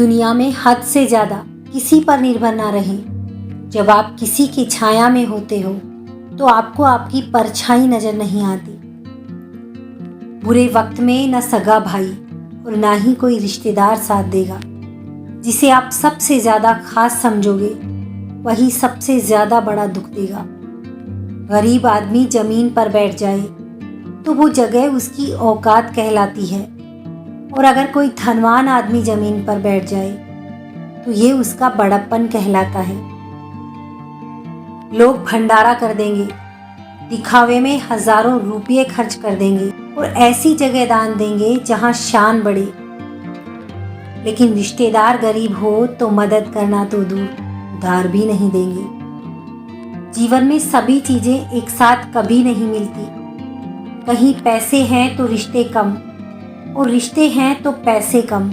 दुनिया में हद से ज़्यादा किसी पर निर्भर ना रहें। जब आप किसी की छाया में होते हो तो आपको आपकी परछाई नजर नहीं आती। बुरे वक्त में न सगा भाई और ना ही कोई रिश्तेदार साथ देगा। जिसे आप सबसे ज़्यादा खास समझोगे वही सबसे ज़्यादा बड़ा दुख देगा। गरीब आदमी ज़मीन पर बैठ जाए तो वो जगह उसकी औकात कहलाती है, और अगर कोई धनवान आदमी ज़मीन पर बैठ जाए तो ये उसका बड़प्पन कहलाता है। लोग भंडारा कर देंगे, दिखावे में हजारों रुपये खर्च कर देंगे और ऐसी जगह दान देंगे जहां शान बढ़े, लेकिन रिश्तेदार गरीब हो तो मदद करना तो दूर, उधार भी नहीं देंगे। जीवन में सभी चीजें एक साथ कभी नहीं मिलती। कहीं पैसे हैं तो रिश्ते कम, और रिश्ते हैं तो पैसे कम,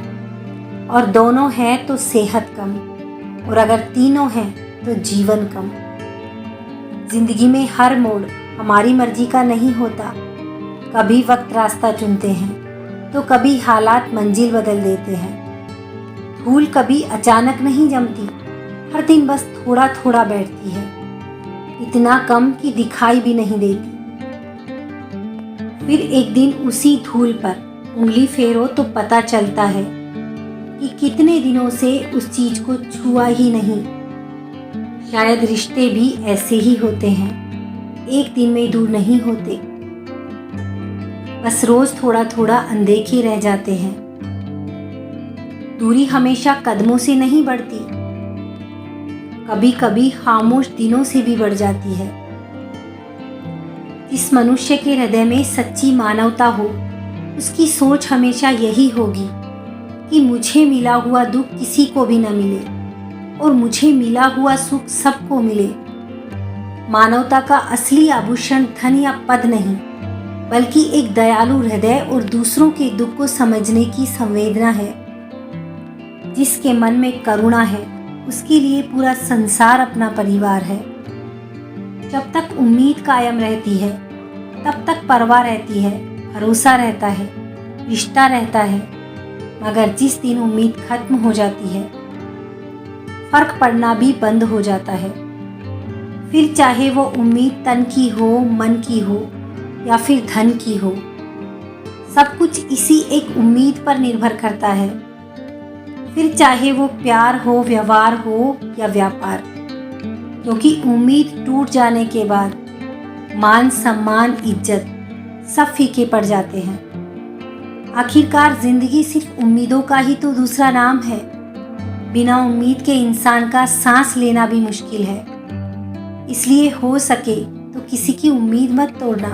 और दोनों हैं तो सेहत कम, और अगर तीनों हैं तो जीवन कम। जिंदगी में हर मोड़ हमारी मर्जी का नहीं होता। कभी वक्त रास्ता चुनते हैं तो कभी हालात मंजिल बदल देते हैं। फूल कभी अचानक नहीं जमती, हर दिन बस थोड़ा थोड़ा बैठती है, इतना कम कि दिखाई भी नहीं देती। फिर एक दिन उसी धूल पर उंगली फेरो तो पता चलता है कि कितने दिनों से उस चीज को छुआ ही नहीं। शायद रिश्ते भी ऐसे ही होते हैं, एक दिन में दूर नहीं होते, बस रोज थोड़ा थोड़ा अनदेखे रह जाते हैं। दूरी हमेशा कदमों से नहीं बढ़ती, कभी कभी खामोश दिनों से भी बढ़ जाती है। इस मनुष्य के हृदय में सच्ची मानवता हो, उसकी सोच हमेशा यही होगी कि मुझे मिला हुआ दुख किसी को भी न मिले और मुझे मिला हुआ सुख सबको मिले। मानवता का असली आभूषण धन या पद नहीं, बल्कि एक दयालु हृदय और दूसरों के दुख को समझने की संवेदना है। जिसके मन में करुणा है उसके लिए पूरा संसार अपना परिवार है। जब तक उम्मीद कायम रहती है तब तक परवाह रहती है, भरोसा रहता है, रिश्ता रहता है। मगर जिस दिन उम्मीद खत्म हो जाती है, फर्क पड़ना भी बंद हो जाता है। फिर चाहे वो उम्मीद तन की हो, मन की हो या फिर धन की हो, सब कुछ इसी एक उम्मीद पर निर्भर करता है। फिर चाहे वो प्यार हो, व्यवहार हो या व्यापार, क्योंकि उम्मीद टूट जाने के बाद मान, सम्मान, इज्जत सब फीके पड़ जाते हैं। आखिरकार जिंदगी सिर्फ उम्मीदों का ही तो दूसरा नाम है। बिना उम्मीद के इंसान का सांस लेना भी मुश्किल है। इसलिए हो सके तो किसी की उम्मीद मत तोड़ना।